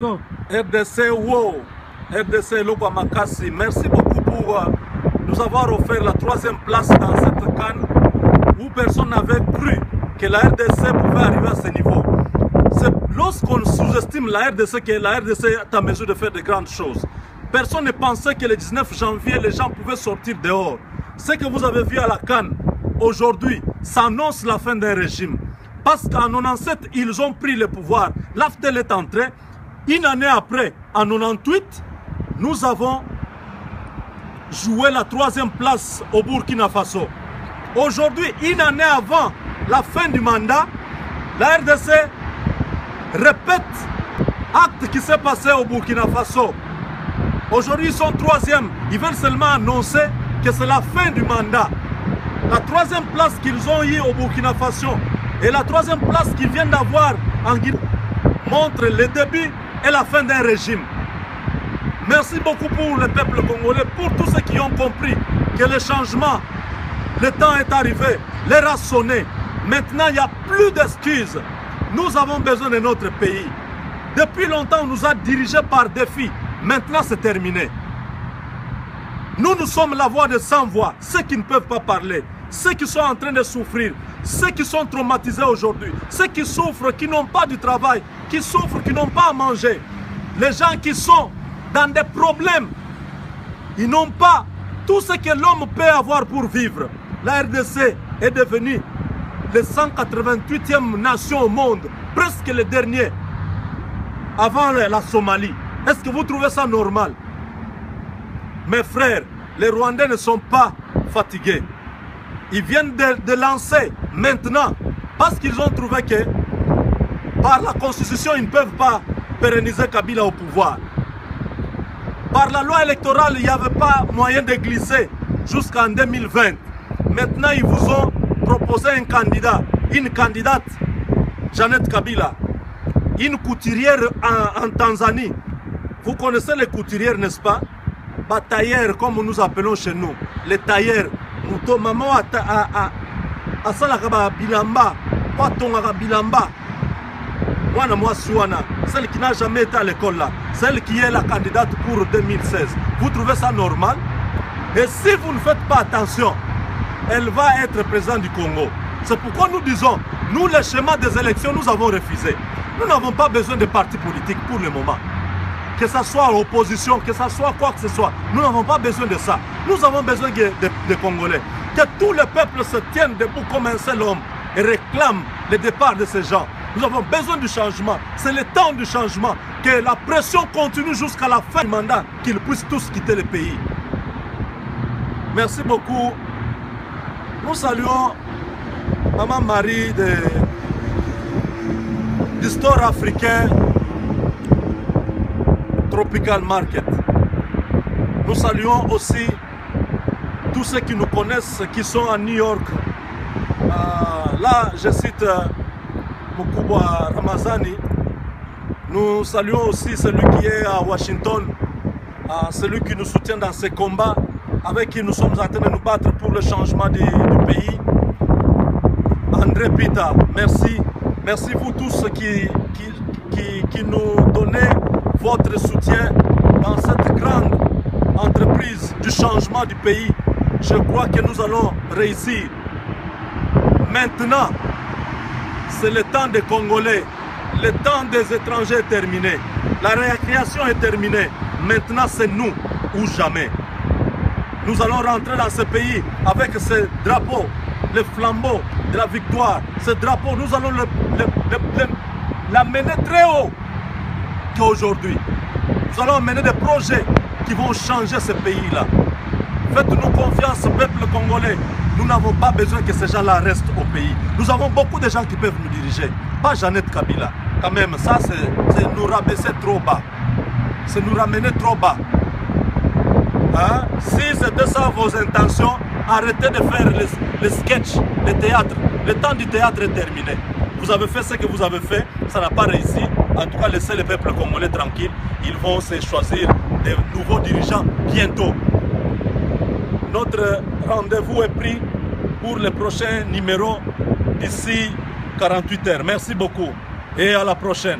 Non. RDC, wow. RDC Logwa Makassi, merci beaucoup pour nous avoir offert la 3e place dans cette CAN où personne n'avait cru que la RDC pouvait arriver à ce niveau. C'est lorsqu'on sous-estime la RDC que la RDC est en mesure de faire de grandes choses. Personne ne pensait que le 19 janvier, les gens pouvaient sortir dehors. Ce que vous avez vu à la CAN aujourd'hui, ça annonce la fin d'un régime. Parce qu'en 97, ils ont pris le pouvoir. L'AFTEL est entré. Une année après, en 98, nous avons joué la 3e place au Burkina Faso. Aujourd'hui, une année avant la fin du mandat, la RDC répète l'acte qui s'est passé au Burkina Faso. Aujourd'hui, ils sont 3e. Ils veulent seulement annoncer que c'est la fin du mandat. La 3e place qu'ils ont eue au Burkina Faso et la 3e place qu'ils viennent d'avoir en Guinée montre le début et la fin d'un régime. Merci beaucoup pour le peuple congolais, pour tous ceux qui ont compris que le changement, le temps est arrivé, l'heure a sonné. Maintenant, il n'y a plus d'excuses. Nous avons besoin de notre pays. Depuis longtemps, on nous a dirigés par défi. Maintenant, c'est terminé. Nous sommes la voix de 100 voix, ceux qui ne peuvent pas parler, ceux qui sont en train de souffrir, ceux qui sont traumatisés aujourd'hui, ceux qui souffrent, qui n'ont pas du travail, qui souffrent, qui n'ont pas à manger, les gens qui sont dans des problèmes, ils n'ont pas tout ce que l'homme peut avoir pour vivre. La RDC est devenue la 188e nation au monde, presque le dernier, avant la Somalie. Est-ce que vous trouvez ça normal? Mes frères, les Rwandais ne sont pas fatigués. Ils viennent de lancer maintenant, parce qu'ils ont trouvé que par la constitution, ils ne peuvent pas pérenniser Kabila au pouvoir. Par la loi électorale, il n'y avait pas moyen de glisser jusqu'en 2020. Maintenant, ils vous ont proposé un candidat, une candidate, Jeannette Kabila, une couturière en Tanzanie. Vous connaissez les couturières, n'est-ce pas? Tailleur, comme nous appelons chez nous, les tailleurs. Maman a salaka bilamba, pas tonga bilamba. Celle qui n'a jamais été à l'école là, celle qui est la candidate pour 2016. Vous trouvez ça normal? Et si vous ne faites pas attention, elle va être présidente du Congo. C'est pourquoi nous disons, nous le schéma des élections, nous avons refusé. Nous n'avons pas besoin de partis politiques pour le moment. Que ce soit l'opposition, que ce soit quoi que ce soit, nous n'avons pas besoin de ça. Nous avons besoin des Congolais. Que tout le peuple se tienne debout comme un seul homme et réclame le départ de ces gens. Nous avons besoin du changement. C'est le temps du changement. Que la pression continue jusqu'à la fin du mandat, qu'ils puissent tous quitter le pays. Merci beaucoup. Nous saluons Maman Marie du store africain Tropical Market. Nous saluons aussi tous ceux qui nous connaissent, qui sont à New York. Là, je cite Mukubwa Ramazani. Nous saluons aussi celui qui est à Washington, celui qui nous soutient dans ces combats, avec qui nous sommes en train de nous battre pour le changement du pays. André Pita, merci. Merci vous tous qui nous donnez votre soutien dans cette grande entreprise du changement du pays. Je crois que nous allons réussir. Maintenant, c'est le temps des Congolais. Le temps des étrangers est terminé. La récréation est terminée. Maintenant, c'est nous ou jamais. Nous allons rentrer dans ce pays avec ce drapeau, le flambeau de la victoire. Ce drapeau, nous allons l'amener très haut qu'aujourd'hui. Nous allons mener des projets qui vont changer ce pays-là. Faites-nous confiance, peuple congolais. Nous n'avons pas besoin que ces gens-là restent au pays. Nous avons beaucoup de gens qui peuvent nous diriger. Pas Jeannette Kabila. Quand même, ça, c'est nous rabaisser trop bas. C'est nous ramener trop bas. Hein? Si c'était ça vos intentions, arrêtez de faire les sketchs, le théâtre. Le temps du théâtre est terminé. Vous avez fait ce que vous avez fait, ça n'a pas réussi. En tout cas, laissez le peuple congolais tranquille. Ils vont se choisir des nouveaux dirigeants bientôt. Notre rendez-vous est pris pour le prochain numéro d'ici 48 heures. Merci beaucoup et à la prochaine.